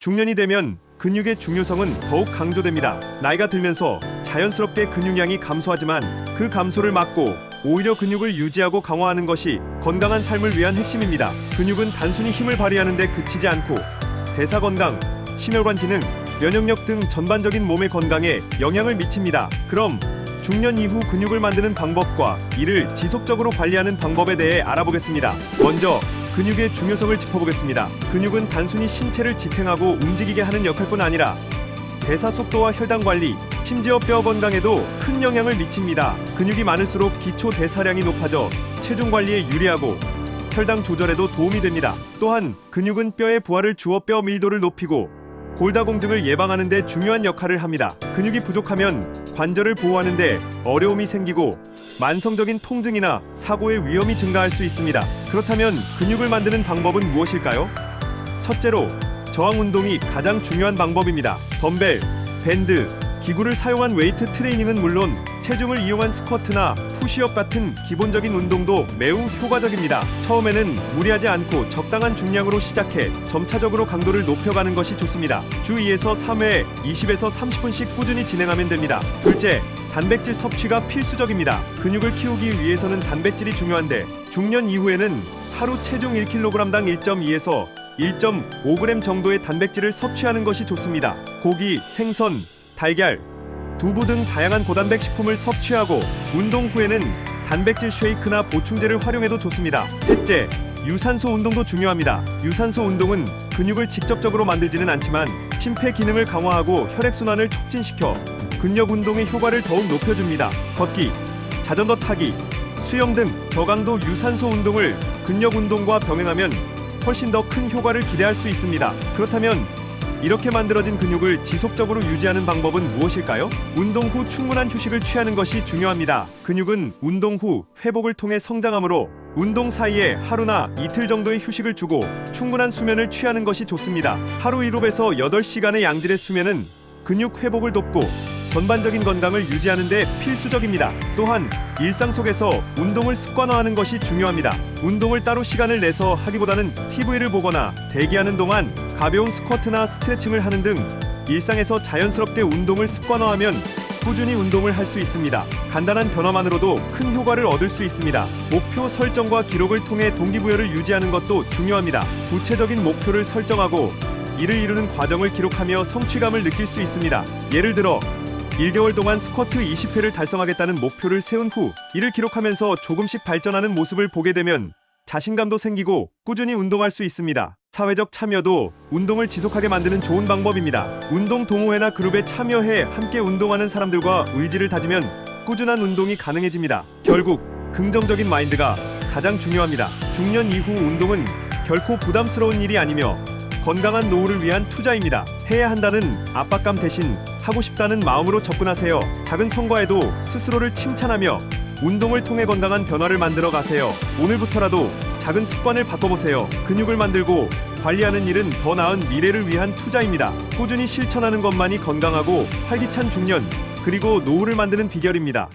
중년이 되면 근육의 중요성은 더욱 강조됩니다. 나이가 들면서 자연스럽게 근육량이 감소하지만 그 감소를 막고 오히려 근육을 유지하고 강화하는 것이 건강한 삶을 위한 핵심입니다. 근육은 단순히 힘을 발휘하는 데 그치지 않고 대사 건강, 심혈관 기능, 면역력 등 전반적인 몸의 건강에 영향을 미칩니다. 그럼 중년 이후 근육을 만드는 방법과 이를 지속적으로 관리하는 방법에 대해 알아보겠습니다. 먼저 근육의 중요성을 짚어보겠습니다. 근육은 단순히 신체를 지탱하고 움직이게 하는 역할뿐 아니라 대사 속도와 혈당 관리, 심지어 뼈 건강에도 큰 영향을 미칩니다. 근육이 많을수록 기초 대사량이 높아져 체중 관리에 유리하고 혈당 조절에도 도움이 됩니다. 또한 근육은 뼈의 부하를 주어 뼈 밀도를 높이고 골다공 등을 예방하는 데 중요한 역할을 합니다. 근육이 부족하면 관절을 보호하는 데 어려움이 생기고 만성적인 통증이나 사고의 위험이 증가할 수 있습니다. 그렇다면 근육을 만드는 방법은 무엇일까요? 첫째로 저항 운동이 가장 중요한 방법입니다. 덤벨, 밴드, 기구를 사용한 웨이트 트레이닝은 물론 체중을 이용한 스쿼트나 푸시업 같은 기본적인 운동도 매우 효과적입니다. 처음에는 무리하지 않고 적당한 중량으로 시작해 점차적으로 강도를 높여가는 것이 좋습니다. 주 2에서 3회 20에서 30분씩 꾸준히 진행하면 됩니다. 둘째, 단백질 섭취가 필수적입니다. 근육을 키우기 위해서는 단백질이 중요한데 중년 이후에는 하루 체중 1kg당 1.2에서 1.5g 정도의 단백질을 섭취하는 것이 좋습니다. 고기, 생선, 달걀, 두부 등 다양한 고단백 식품을 섭취하고 운동 후에는 단백질 쉐이크나 보충제를 활용해도 좋습니다. 셋째, 유산소 운동도 중요합니다. 유산소 운동은 근육을 직접적으로 만들지는 않지만 심폐 기능을 강화하고 혈액순환을 촉진시켜 근력 운동의 효과를 더욱 높여줍니다. 걷기, 자전거 타기, 수영 등 저강도 유산소 운동을 근력 운동과 병행하면 훨씬 더 큰 효과를 기대할 수 있습니다. 그렇다면 이렇게 만들어진 근육을 지속적으로 유지하는 방법은 무엇일까요? 운동 후 충분한 휴식을 취하는 것이 중요합니다. 근육은 운동 후 회복을 통해 성장하므로 운동 사이에 하루나 이틀 정도의 휴식을 주고 충분한 수면을 취하는 것이 좋습니다. 하루 7에서 8시간의 양질의 수면은 근육 회복을 돕고 전반적인 건강을 유지하는 데 필수적입니다. 또한 일상 속에서 운동을 습관화하는 것이 중요합니다. 운동을 따로 시간을 내서 하기보다는 TV를 보거나 대기하는 동안 가벼운 스쿼트나 스트레칭을 하는 등 일상에서 자연스럽게 운동을 습관화하면 꾸준히 운동을 할 수 있습니다. 간단한 변화만으로도 큰 효과를 얻을 수 있습니다. 목표 설정과 기록을 통해 동기부여를 유지하는 것도 중요합니다. 구체적인 목표를 설정하고 이를 이루는 과정을 기록하며 성취감을 느낄 수 있습니다. 예를 들어 1개월 동안 스쿼트 20회를 달성하겠다는 목표를 세운 후 이를 기록하면서 조금씩 발전하는 모습을 보게 되면 자신감도 생기고 꾸준히 운동할 수 있습니다. 사회적 참여도 운동을 지속하게 만드는 좋은 방법입니다. 운동 동호회나 그룹에 참여해 함께 운동하는 사람들과 의지를 다지면 꾸준한 운동이 가능해집니다. 결국 긍정적인 마인드가 가장 중요합니다. 중년 이후 운동은 결코 부담스러운 일이 아니며 건강한 노후를 위한 투자입니다. 해야 한다는 압박감 대신 하고 싶다는 마음으로 접근하세요. 작은 성과에도 스스로를 칭찬하며 운동을 통해 건강한 변화를 만들어 가세요. 오늘부터라도 작은 습관을 바꿔보세요. 근육을 만들고 관리하는 일은 더 나은 미래를 위한 투자입니다. 꾸준히 실천하는 것만이 건강하고 활기찬 중년, 그리고 노후를 만드는 비결입니다.